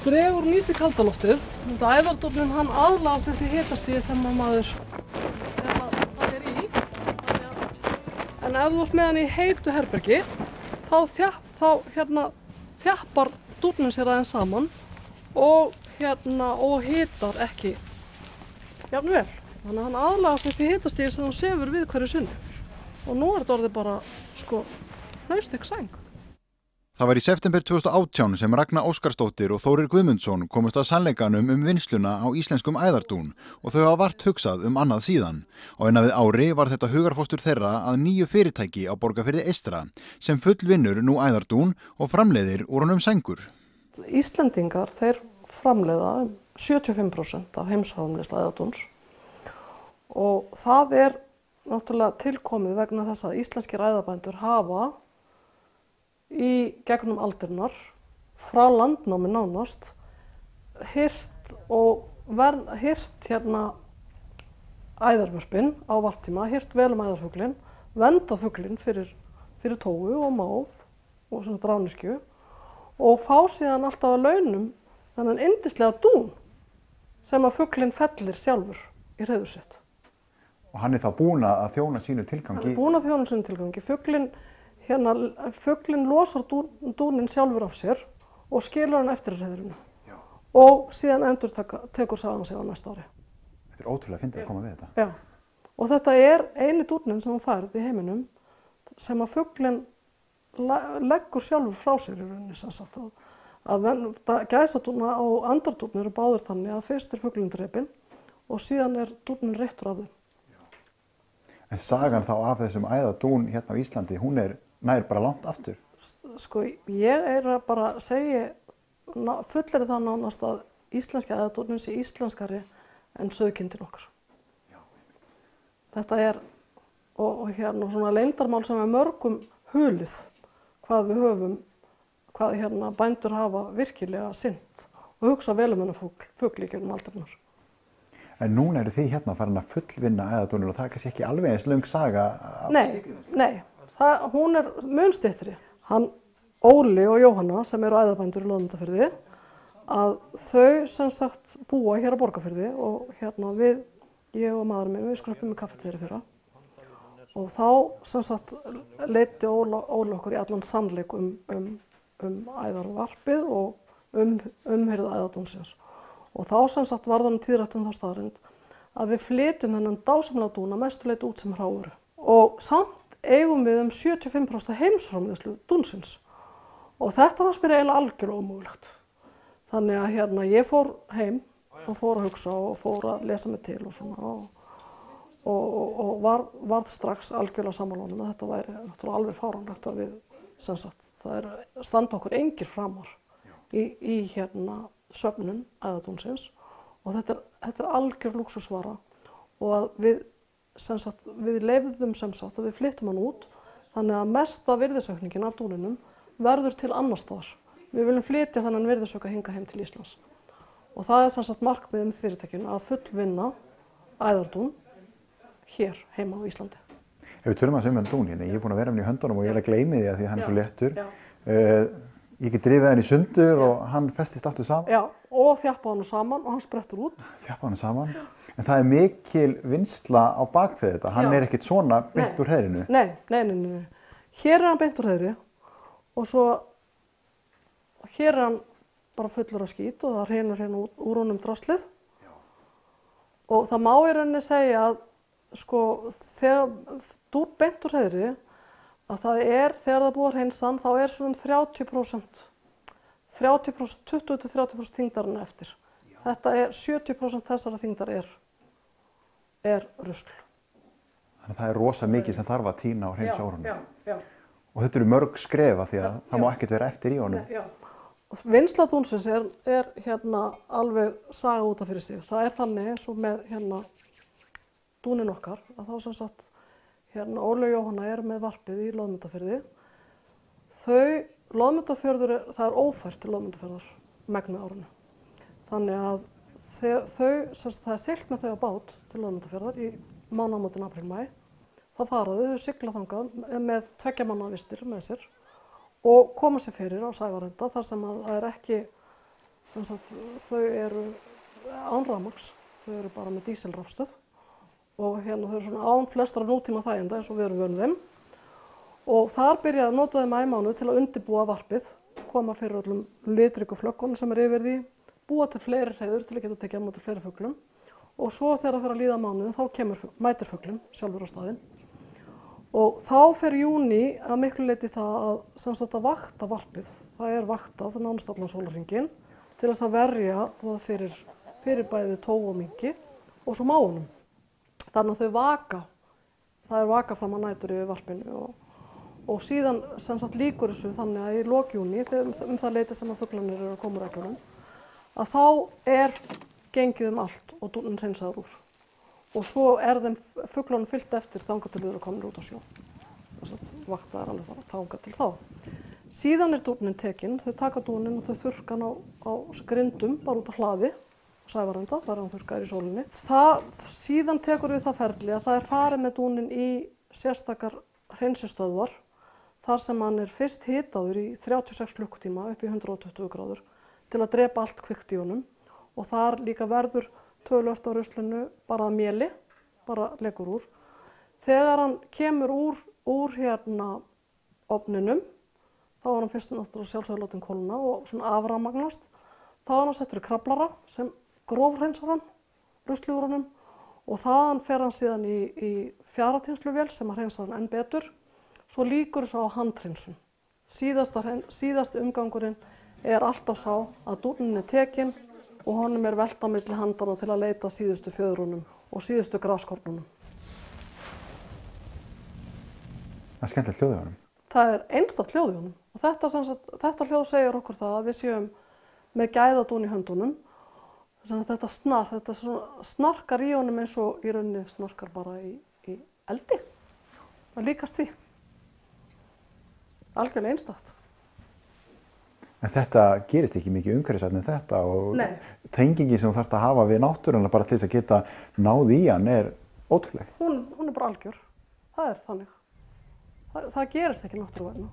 dregur hún í sig kalda loftið. Æðardúninn hann aðlagar sig því hitastig sem það er í. En ef þú ert með hann í heitu herbergi, þá þjappar dúninn sér aðeins saman og hitar ekki jafn vel. Þannig að hann aðlagar sig því hitastig sem hann sefur við hverju sinni. Og nú er þetta orðið bara, hnausþykk sæng. Það var í september 2018 sem Ragna Óskarsdóttir og Þórir Guðmundsson komust að sannleikanum vinnsluna á íslenskum æðardún og þau hafa vart hugsað annað síðan. Á innan við ári var þetta hugarfóstur þeirra að nýju fyrirtæki á Borgarfirði eystra sem fullvinnur nú æðardún og framleiðir úr honum sængur. Íslendingar, þeir framleiða 75% af heimsframleiðslu æðardúns og það er náttúrulega tilkomið vegna þess að íslenskir æðarbændur hafa í gegnum aldirnar, frá landnámi nánast, hirt æðarvörpin á varptíma, hirt vel æðarfuglinn, verndað fuglinn fyrir tófu og máf og svona dránirkju og fá síðan alltaf að launum þennan yndislega dún sem að fuglinn fellir sjálfur í hreiður sitt. Og hann er þá búinn að þjóna sínu tilgangi? Hann er búinn að þjóna sínu tilgangi. Fuglinn losar dúninn sjálfur af sér og skilur hann eftir hreiðrinu. Og síðan tekur sagan sig á næsta ári. Þetta er ótrúlega fyndið að koma við þetta. Já, og þetta er eini dúninn sem hún færð í heiminum sem að fuglinn leggur sjálfur frá sér í rauninni sem sagt. Að gæsadúna og andardúnn eru báðir þannig að fyrst er fuglinn drepinn og síðan er dúninn réttur af þeim. En sagan þá af þessum æðardún hérna á Íslandi, hún nær bara langt aftur? Ég er að bara segja, fullri það nánast að íslenski æðardúninn sé íslenskari en sauðkindin okkar. Já. Þetta er, og svona leyndarmál sem er mörgum hulið, hvað við höfum, hvað bændur hafa virkilega sinnt og hugsa vel þennan fugl í gegnum aldirnar. En núna eru þið hérna farin að fullvinna æðardúninn og það er kannski ekki alveg eins löng saga af Nei, hún er mun styttri. Hann, Óli og Jóhanna sem eru æðarbændur í Loðmundarfirði, að þau sem sagt búa hér á Borgarfirði og ég og maðurinn minn, við skröppum í kaffeteríu fyrra. Og þá sem sagt leiddi Óli okkur í allan sannleik æðarvarpið og umhirðu æðardúnsins. Og þá sem sagt var það tíðrætt þá staðreynd að við flytjum þennan dásamlega dún að mestu leyti út sem hrávöru. Og samt eigum við 75% heimsframleiðslu dúnsins. Og þetta var mér eiginlega algjörlega ómögulegt. Þannig að ég fór heim og fór að hugsa og fór að lesa mig til og svona og varð strax algjörlega sammála honum að þetta væri náttúrulega alveg fáránlegt að við sem sagt standa okkur engir framar í söfnun æðardúnsins og þetta er algjör lúxusvara og að við leyfðum sem sagt að við flyttum hann út þannig að mesta virðisaukningin af dúninum verður til annars staðar. Við viljum flytja þennan virðisauka hingað heim til Íslands og það er sem sagt markmiðið með fyrirtækinu að fullvinna æðardún hér heima á Íslandi. Ef við tölum að dún hérna, ég er búinn að vera með í höndunum og ég er að gleymi því að því hann er svo léttur. Ég get drifið hann í sundur og hann festist aftur saman. Já, og þjappa hann saman og hann sprettur út. Þjappa hann saman. En það er mikil vinnsla á bakvið þetta. Hann er ekkert svona beint úr hreiðrinu. Nei. Hér er hann beint úr hreiðri og svo hér er hann bara fullur af skít og það hreinur úr honum draslið. Og það má í rauninni segja að þegar dún beint úr hreiðri að það þegar það búið að hreinsa hann, þá er svona 30%, 20–30% þyngdarinn eftir. Þetta er 70% þessara þyngdar er rusl. Þannig að það er rosa mikið sem þarf að tína og hreinsa úr honum. Já. Og þetta eru mörg skrefa því að það má ekkert vera eftir í honum. Já. Og vinnsla dúnsins er alveg saga út af fyrir sig. Það er þannig eins og með dúnin okkar að þá sem sagt Óli og Jóhanna er með varpið í Loðmundarfirði. Loðmundarfjörður, það er ófært til Loðmundarfjörðar megni árinu. Þannig að það er siglt með þau á bát til Loðmundarfjörðar í mánaðamótin apríl-maí. Þá fara þau sigla þangað með 2 mánaða vistir með sér og koma sér fyrir á Sævarenda þar sem að það er ekki sem sagt, þau eru án rafmagns, þau eru bara með dísilrafstöð og hérna þau eru svona án flestra nútíma þæginda eins og við erum vön þeim. Og þar byrjaði að nota þau maímánuð til að undirbúa varpið, koma fyrir öllum litríku flöggunum sem yfir því, búa til fleiri hreiður til að geta tekið á móti fleiri fuglum. Og svo þegar það fer að líða mánuðin þá mætir fuglinn sjálfur á staðinn. Og þá fer júní að miklu leyti það að sem sagt að vakta varpið. Það er vaktað nánast allan sólarhringinn til þess að verja það fyrir bæði tóf og minki og svo máunum. Þannig að þau vaka, það er vaka fram að nætur yfir varpinu og síðan sem sagt lýkur þessu þannig að í lok júní, þegar það leyti sem að fuglarnir eru að koma úr eggjunum, að þá er gengið allt og dúninn hreinsaður úr. Og svo er þeim fuglunum fylgt eftir þangað til þau eru komin út á sjó. Vakta er alveg þangað til þá. Síðan er dúninn tekinn, þau taka dúninn og þau þurrka hann á grindum bara út á hlaði, sævarenda, þar hann þurrkaður í sólinni. Síðan tekur við það ferli að það er farið með dúninn í sérstakar hreinsistöðvar, þar sem hann er fyrst hitaður í 36 klukkutíma upp í 120 gráður til að drepa allt kveikt í honum og þar líka verður töluvert á ruslinu bara að méli, bara leggur úr. Þegar hann kemur úr hérna ofninum, þá er hann fyrst náttúrulega sjálfsögðu látinn kólna og svona afrafmagnast. Þá er hann settur í kraflara sem grófhreinsar hann, rusli úr honum og þaðan fer hann síðan í fjaratínsluvél sem að hreinsa hann enn betur. Svo lýkur þessu á handhreinsun. Síðasti umgangurinn er alltaf sá að dúninn er tekinn og honum er velt á milli handana til að leita síðustu fjöðrunum og síðustu graskornunum. Það er skemmtilegt hljóð í honum. Það er einstakt hljóð í honum og þetta hljóð segir okkur það að við séum með gæðadún í höndunum. Þetta snarkar í honum eins og í rauninni snarkar bara í eldi. Það líkast því. Algjörlega einstakt. En þetta gerist ekki mikið umhverfisvænna en þetta og tengingin sem þú þarft að hafa við náttúruna bara til þess að geta náð í hann er ótrúleg. Hún er bara algjör. Það er þannig. Það gerist ekki náttúruvænna.